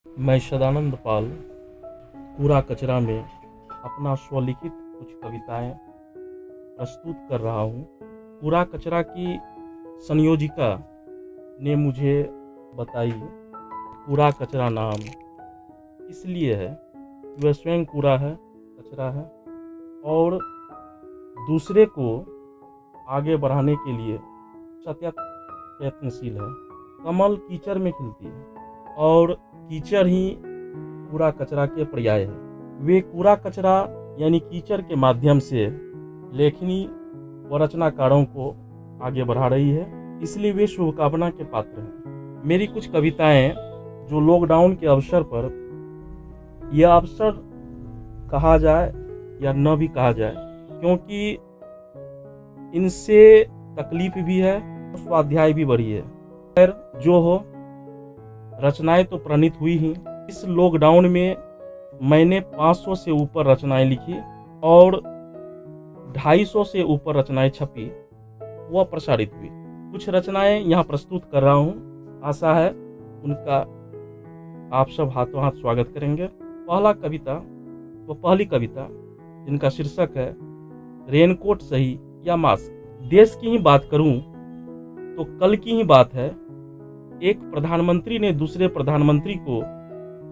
मैं सदानंद पाल कूड़ा कचरा में अपना स्वलिखित कुछ कविताएं प्रस्तुत कर रहा हूँ। कूड़ा कचरा की संयोजिका ने मुझे बताई कूड़ा कचरा नाम इसलिए है कि वह स्वयं कूड़ा है, कचरा है और दूसरे को आगे बढ़ाने के लिए सतत प्रयत्नशील है। कमल कीचड़ में खिलती है और कीचड़ ही कूड़ा कचरा के पर्याय है। वे कूड़ा कचरा यानी कीचड़ के माध्यम से लेखनी व रचनाकारों को आगे बढ़ा रही है, इसलिए वे शुभकामना के पात्र हैं। मेरी कुछ कविताएं जो लॉकडाउन के अवसर पर, यह अवसर कहा जाए या न भी कहा जाए, क्योंकि इनसे तकलीफ भी है, स्वाध्याय भी बढ़ी है। खैर जो हो, रचनाएं तो प्रणीत हुई ही। इस लॉकडाउन में मैंने 500 से ऊपर रचनाएं लिखी और 250 से ऊपर रचनाएं छपी व प्रसारित हुई। कुछ रचनाएं यहाँ प्रस्तुत कर रहा हूँ, आशा है उनका आप सब हाथों हाथ स्वागत करेंगे। पहली कविता जिनका शीर्षक है रेनकोट सही या मास्क। देश की ही बात करूं तो कल की ही बात है, एक प्रधानमंत्री ने दूसरे प्रधानमंत्री को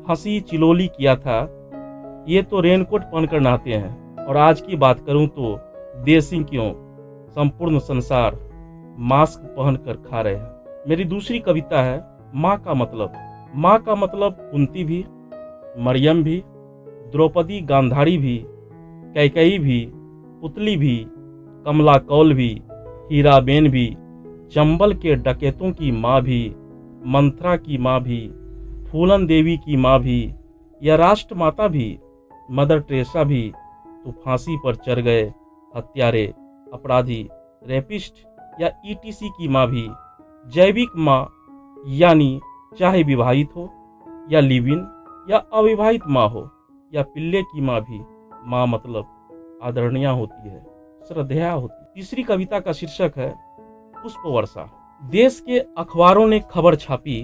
हंसी चिलोली किया था, ये तो रेनकोट पहनकर नहाते हैं। और आज की बात करूं तो देश ही क्यों, संपूर्ण संसार मास्क पहनकर खा रहे हैं। मेरी दूसरी कविता है माँ का मतलब। माँ का मतलब कुंती भी, मरियम भी, द्रौपदी गांधारी भी, कैकेयी भी, पुतली भी, कमला कौल भी, हीराबेन भी, चंबल के डकैतों की माँ भी, मंथरा की माँ भी, फूलन देवी की माँ भी, या राष्ट्रमाता भी, मदर टेरेसा भी तो फांसी पर चढ़ गए हत्यारे, अपराधी, रेपिस्ट या ईटीसी की माँ भी। जैविक माँ यानी चाहे विवाहित हो या लिव इन या अविवाहित माँ हो या पिल्ले की माँ भी, माँ मतलब आदरणीय होती है, श्रद्धेय होती है। तीसरी कविता का शीर्षक है पुष्प वर्षा। देश के अखबारों ने खबर छापी,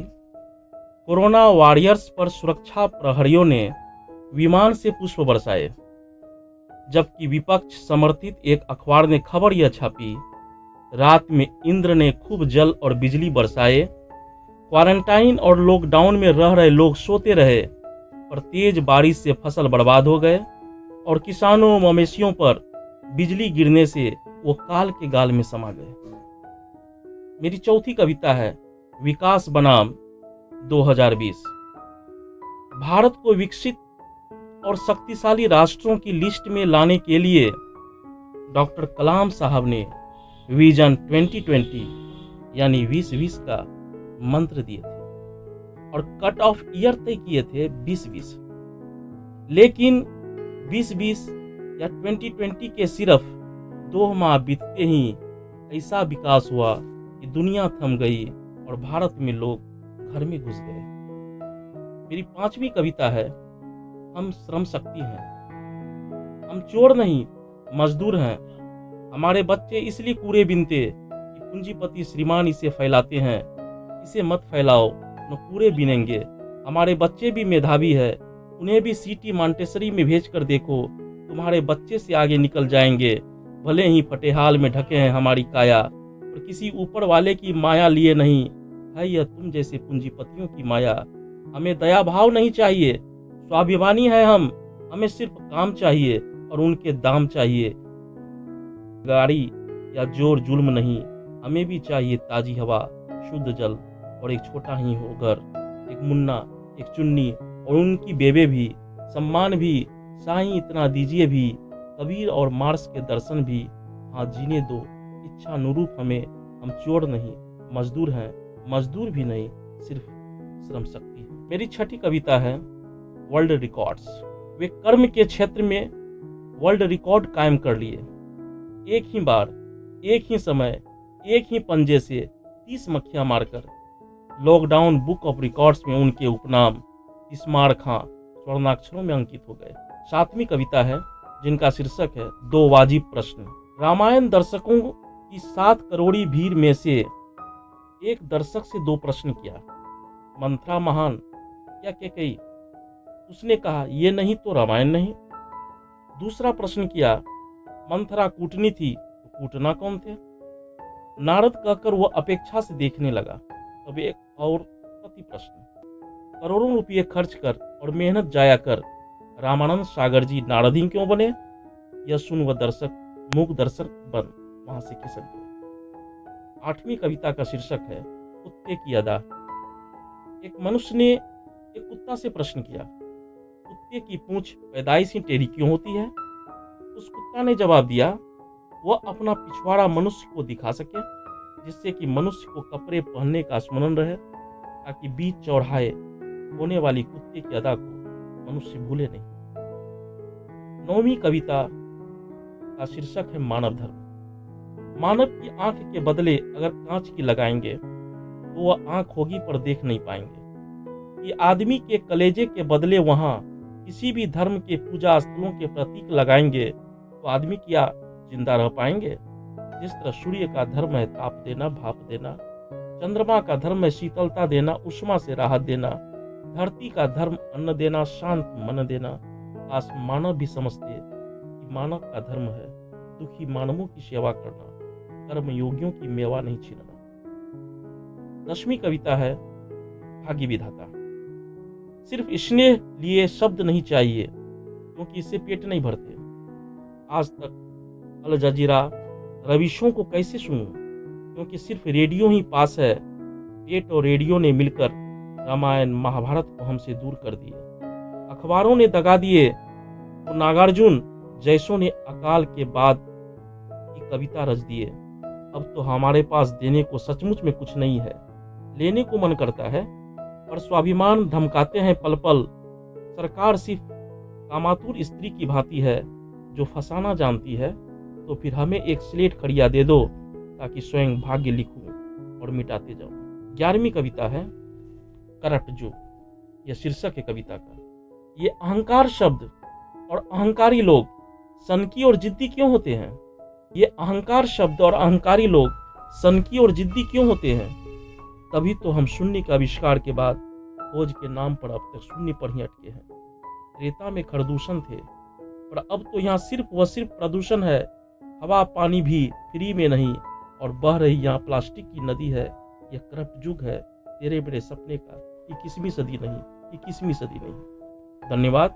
कोरोना वॉरियर्स पर सुरक्षा प्रहरियों ने विमान से पुष्प बरसाए। जबकि विपक्ष समर्थित एक अखबार ने खबर यह छापी, रात में इंद्र ने खूब जल और बिजली बरसाए। क्वारंटाइन और लॉकडाउन में रह रहे लोग सोते रहे, पर तेज बारिश से फसल बर्बाद हो गए और किसानों मवेशियों पर बिजली गिरने से वो काल के गाल में समा गए। मेरी चौथी कविता है विकास बनाम 2020। भारत को विकसित और शक्तिशाली राष्ट्रों की लिस्ट में लाने के लिए डॉक्टर कलाम साहब ने विजन 2020 यानी 2020 का मंत्र दिए थे और कट ऑफ ईयर तय किए थे 2020। लेकिन 2020 या 2020 के सिर्फ 2 माह बीतते ही ऐसा विकास हुआ कि दुनिया थम गई और भारत में लोग घर में घुस गए। मेरी 5वीं कविता है हम श्रम शक्ति हैं। हम चोर नहीं, मजदूर हैं। हमारे बच्चे इसलिए कूड़े बीनते कि पूंजीपति श्रीमान इसे फैलाते हैं। इसे मत फैलाओ, न कूड़े बीनेंगे। हमारे बच्चे भी मेधावी है, उन्हें भी सिटी मॉन्टेसरी में भेजकर देखो, तुम्हारे बच्चे से आगे निकल जाएंगे। भले ही फटेहाल में ढके हैं हमारी काया, और किसी ऊपर वाले की माया लिए नहीं है यह तुम जैसे पूंजीपतियों की माया। हमें दया भाव नहीं चाहिए, स्वाभिमानी है हम, हमें सिर्फ काम चाहिए और उनके दाम चाहिए। गाड़ी या जोर जुल्म नहीं, हमें भी चाहिए ताजी हवा, शुद्ध जल और एक छोटा ही हो घर, एक मुन्ना, एक चुन्नी और उनकी बेबे भी, सम्मान भी, साईं इतना दीजिए भी, कबीर और मार्स के दर्शन भी, हाँ जीने दो इच्छा अनुरूप हमें। हम चोर नहीं, मजदूर हैं, मजदूर भी नहीं, सिर्फ श्रम शक्ति है। मेरी 6ठी कविता है वर्ल्ड रिकॉर्ड्स। वे कर्म के क्षेत्र में वर्ल्ड रिकॉर्ड कायम कर लिए। एक ही बार, एक ही समय, एक ही पंजे से 30 मक्खियां मारकर लॉकडाउन बुक ऑफ रिकॉर्ड्स में उनके उपनाम इस्मार खां स्वर्णाक्षरों में अंकित हो गए। 7वीं कविता है जिनका शीर्षक है 2 वाजिब प्रश्न। रामायण दर्शकों की 7 करोड़ी भीड़ में से एक दर्शक से 2 प्रश्न किया, मंथरा महान क्या कैकेयी? उसने कहा, ये नहीं तो रामायण नहीं। दूसरा प्रश्न किया, मंथरा कूटनी थी तो कूटना कौन थे? नारद कहकर वह अपेक्षा से देखने लगा। तब एक और पति प्रश्न, करोड़ों रुपये खर्च कर और मेहनत जाया कर रामानंद सागर जी नारद ही क्यों बने? यह सुन वह दर्शक मूक दर्शक बन वहां से खिसक गए। 8वीं कविता का शीर्षक है कुत्ते की अदा। एक मनुष्य ने एक कुत्ता से प्रश्न किया, कुत्ते की पूंछ पैदाइश ही टेढ़ी क्यों होती है? उस कुत्ता ने जवाब दिया, वह अपना पिछवाड़ा मनुष्य को दिखा सके, जिससे कि मनुष्य को कपड़े पहनने का स्मरण रहे, ताकि बीच चौराहे होने वाली कुत्ते की अदा को मनुष्य भूले नहीं। 9वीं कविता का शीर्षक है मानव धर्म। मानव की आंख के बदले अगर कांच की लगाएंगे तो वह आंख होगी पर देख नहीं पाएंगे। कि आदमी के कलेजे के बदले वहां किसी भी धर्म के पूजा स्थलों के प्रतीक लगाएंगे तो आदमी क्या जिंदा रह पाएंगे? जिस तरह सूर्य का धर्म है ताप देना, भाप देना, चंद्रमा का धर्म है शीतलता देना, उष्मा से राहत देना, धरती का धर्म अन्न देना, शांत मन देना। आज मानव भी समझते कि मानव का धर्म है दुखी मानवों की सेवा करना, कर्म योगियों की मेवा नहीं छीनना। 10वीं कविता है भाग्य विधाता। सिर्फ इसने लिए शब्द नहीं चाहिए क्योंकि इससे पेट नहीं भरते। आज तक अल जजीरा रविशों को कैसे सुनूं क्योंकि सिर्फ रेडियो ही पास है। पेट और रेडियो ने मिलकर रामायण महाभारत को हमसे दूर कर दिए। अखबारों ने दगा दिए तो नागार्जुन जैसों ने अकाल के बाद की कविता रच दिए। अब तो हमारे पास देने को सचमुच में कुछ नहीं है, लेने को मन करता है पर स्वाभिमान धमकाते हैं पल पल। सरकार सिर्फ कामातुर स्त्री की भांति है जो फंसाना जानती है, तो फिर हमें एक स्लेट खड़िया दे दो ताकि स्वयं भाग्य लिखूं और मिटाते जाऊं। 11वीं कविता है करप्ट जुग। यह शीर्षक है कविता का। ये अहंकार शब्द और अहंकारी लोग सनकी और जिद्दी क्यों होते हैं? ये अहंकार शब्द और अहंकारी लोग सनकी और जिद्दी क्यों होते हैं? तभी तो हम शून्य के आविष्कार के बाद खोज के नाम पर अब तक शून्य पर ही अटके हैं। त्रेता में खरदूषण थे पर अब तो यहाँ सिर्फ व सिर्फ प्रदूषण है। हवा पानी भी फ्री में नहीं और बह रही यहाँ प्लास्टिक की नदी है। यह करप्ट युग है तेरे मेरे सपने का। 21वीं सदी नहीं, 21वीं सदी नहीं। धन्यवाद।